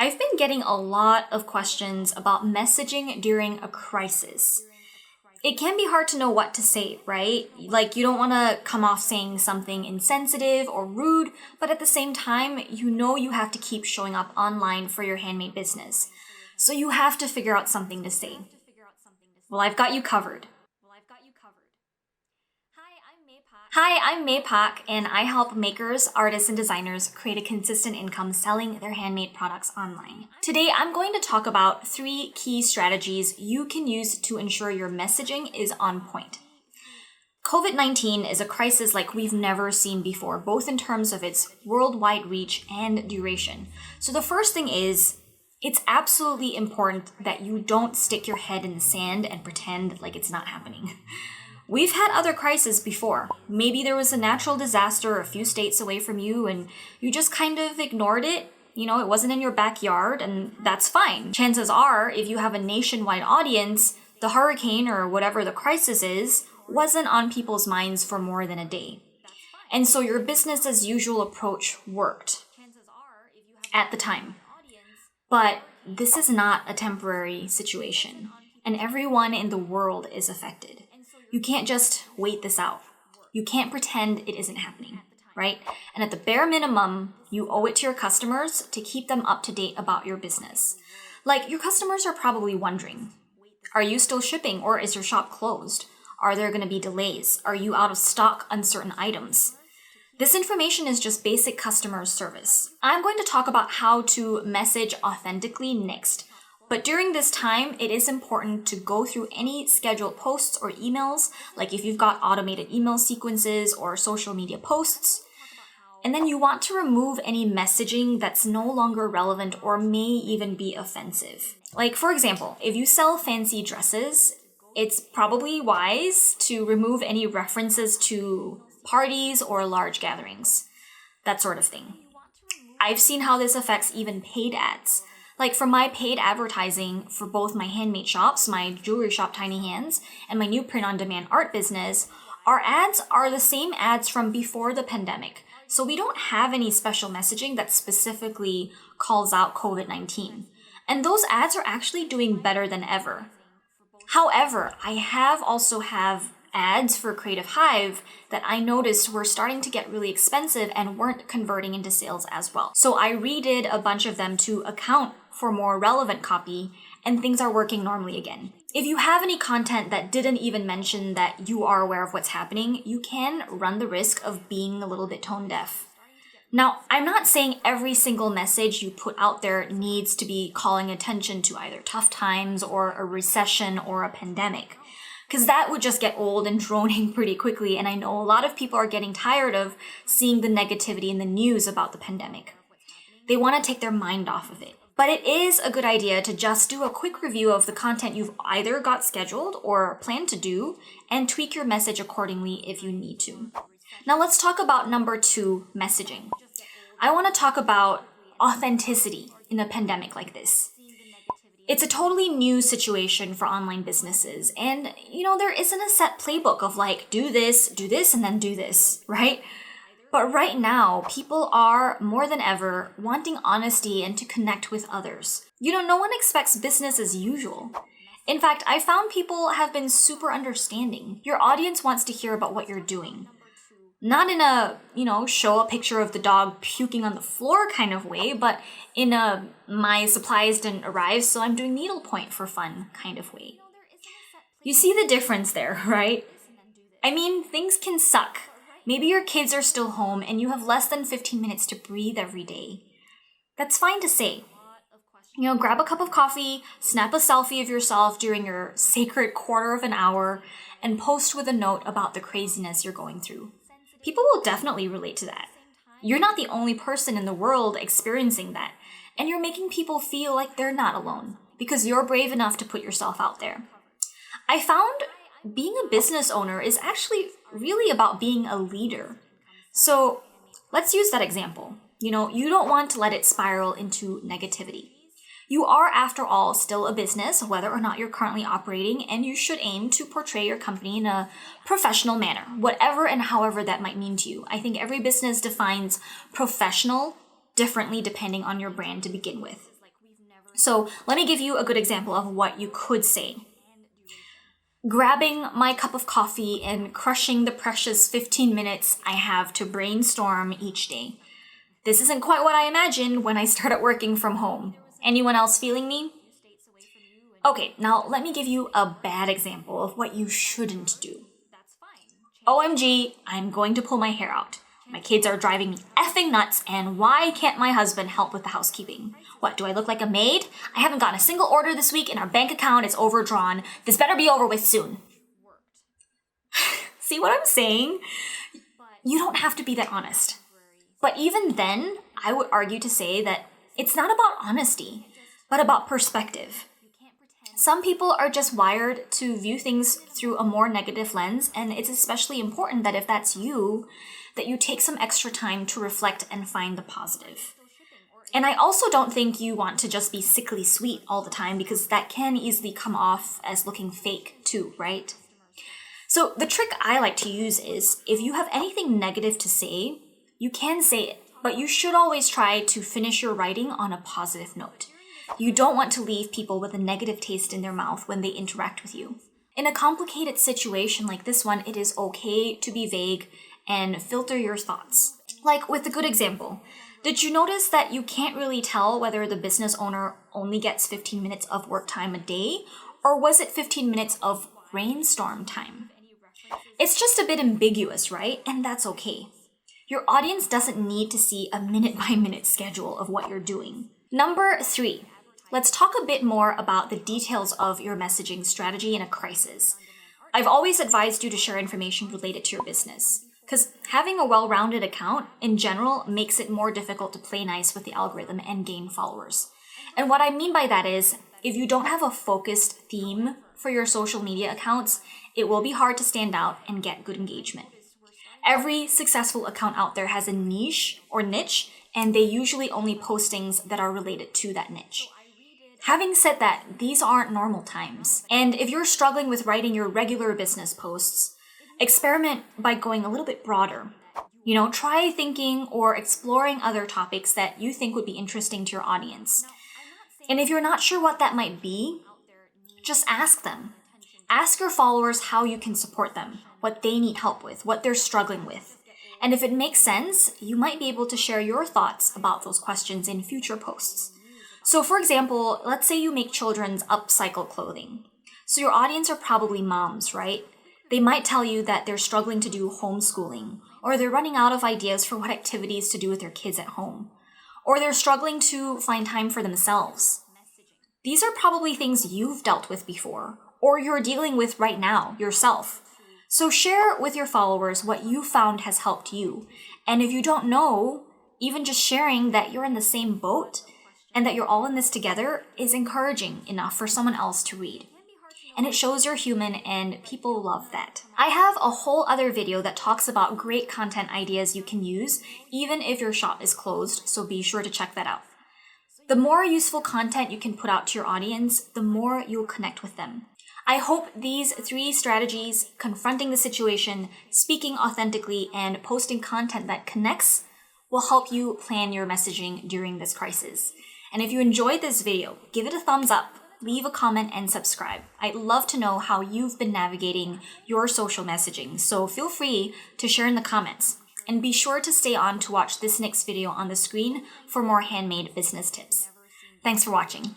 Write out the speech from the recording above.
I've been getting a lot of questions about messaging during a crisis. It can be hard to know what to say, right? Like, you don't want to come off saying something insensitive or rude, but at the same time, you know you have to keep showing up online for your handmade business. So you have to figure out something to say. Well, I've got you covered. Hi, I'm Maypak, and I help makers, artists, and designers create a consistent income selling their handmade products online. Today, I'm going to talk about 3 key strategies you can use to ensure your messaging is on point. COVID-19 is a crisis like we've never seen before, both in terms of its worldwide reach and duration. So the first thing is, it's absolutely important that you don't stick your head in the sand and pretend like it's not happening. We've had other crises before. Maybe there was a natural disaster a few states away from you and you just kind of ignored it. It wasn't in your backyard, and that's fine. Chances are, if you have a nationwide audience, the hurricane or whatever the crisis is wasn't on people's minds for more than a day. And so your business as usual approach worked at the time. But this is not a temporary situation, and everyone in the world is affected. You can't just wait this out. You can't pretend it isn't happening, right? And at the bare minimum, you owe it to your customers to keep them up to date about your business. Like, your customers are probably wondering, are you still shipping or is your shop closed? Are there going to be delays? Are you out of stock on certain items? This information is just basic customer service. I'm going to talk about how to message authentically next. But during this time, it is important to go through any scheduled posts or emails, like if you've got automated email sequences or social media posts. And then you want to remove any messaging that's no longer relevant or may even be offensive. Like, for example, if you sell fancy dresses, it's probably wise to remove any references to parties or large gatherings, that sort of thing. I've seen how this affects even paid ads. Like, for my paid advertising for both my handmade shops, my jewelry shop Tiny Hands, and my new print-on-demand art business, our ads are the same ads from before the pandemic. So we don't have any special messaging that specifically calls out COVID-19. And those ads are actually doing better than ever. However, I also have ads for Creative Hive that I noticed were starting to get really expensive and weren't converting into sales as well. So I redid a bunch of them to account for more relevant copy, and things are working normally again. If you have any content that didn't even mention that you are aware of what's happening, you can run the risk of being a little bit tone deaf. Now, I'm not saying every single message you put out there needs to be calling attention to either tough times or a recession or a pandemic, because that would just get old and droning pretty quickly, and I know a lot of people are getting tired of seeing the negativity in the news about the pandemic. They want to take their mind off of it. But it is a good idea to just do a quick review of the content you've either got scheduled or plan to do, and tweak your message accordingly if you need to. Now let's talk about number 2, messaging. I want to talk about authenticity in a pandemic like this. It's a totally new situation for online businesses, and there isn't a set playbook of like, do this, and then do this, right? But right now, people are more than ever wanting honesty and to connect with others. No one expects business as usual. In fact, I found people have been super understanding. Your audience wants to hear about what you're doing. Not in a, show a picture of the dog puking on the floor kind of way, but in a my supplies didn't arrive, so I'm doing needlepoint for fun kind of way. You see the difference there, right? I mean, things can suck. Maybe your kids are still home and you have less than 15 minutes to breathe every day. That's fine to say. Grab a cup of coffee, snap a selfie of yourself during your sacred quarter of an hour, and post with a note about the craziness you're going through. People will definitely relate to that. You're not the only person in the world experiencing that, and you're making people feel like they're not alone because you're brave enough to put yourself out there. I found being a business owner is actually really about being a leader. So let's use that example. You don't want to let it spiral into negativity. You are, after all, still a business, whether or not you're currently operating, and you should aim to portray your company in a professional manner, whatever and however that might mean to you. I think every business defines professional differently depending on your brand to begin with. So let me give you a good example of what you could say. Grabbing my cup of coffee and crushing the precious 15 minutes I have to brainstorm each day. This isn't quite what I imagined when I started working from home. Anyone else feeling me? Okay, now let me give you a bad example of what you shouldn't do. OMG, I'm going to pull my hair out. My kids are driving me effing nuts, and why can't my husband help with the housekeeping? What, do I look like a maid? I haven't gotten a single order this week and our bank account is overdrawn. This better be over with soon. See what I'm saying? You don't have to be that honest. But even then, I would argue to say that it's not about honesty, but about perspective. Some people are just wired to view things through a more negative lens, and it's especially important that if that's you, that you take some extra time to reflect and find the positive. And I also don't think you want to just be sickly sweet all the time, because that can easily come off as looking fake too, right? So the trick I like to use is, if you have anything negative to say, you can say it, but you should always try to finish your writing on a positive note. You don't want to leave people with a negative taste in their mouth when they interact with you. In a complicated situation like this one, it is okay to be vague and filter your thoughts. Like with the good example, did you notice that you can't really tell whether the business owner only gets 15 minutes of work time a day, or was it 15 minutes of brainstorm time? It's just a bit ambiguous, right? And that's okay. Your audience doesn't need to see a minute-by-minute schedule of what you're doing. Number 3. Let's talk a bit more about the details of your messaging strategy in a crisis. I've always advised you to share information related to your business, because having a well-rounded account in general makes it more difficult to play nice with the algorithm and gain followers. And what I mean by that is, if you don't have a focused theme for your social media accounts, it will be hard to stand out and get good engagement. Every successful account out there has a niche or niche, and they usually only post things that are related to that niche. Having said that, these aren't normal times. And if you're struggling with writing your regular business posts, experiment by going a little bit broader. Try thinking or exploring other topics that you think would be interesting to your audience. And if you're not sure what that might be, just ask them. Ask your followers how you can support them, what they need help with, what they're struggling with. And if it makes sense, you might be able to share your thoughts about those questions in future posts. So for example, let's say you make children's upcycle clothing. So your audience are probably moms, right? They might tell you that they're struggling to do homeschooling, or they're running out of ideas for what activities to do with their kids at home, or they're struggling to find time for themselves. These are probably things you've dealt with before, or you're dealing with right now yourself. So share with your followers what you found has helped you. And if you don't know, even just sharing that you're in the same boat and that you're all in this together is encouraging enough for someone else to read. And it shows you're human, and people love that. I have a whole other video that talks about great content ideas you can use even if your shop is closed, so be sure to check that out. The more useful content you can put out to your audience, the more you'll connect with them. I hope these 3 strategies, confronting the situation, speaking authentically, and posting content that connects, will help you plan your messaging during this crisis. And if you enjoyed this video, give it a thumbs up, leave a comment, and subscribe. I'd love to know how you've been navigating your social messaging, so feel free to share in the comments. And be sure to stay on to watch this next video on the screen for more handmade business tips. Thanks for watching.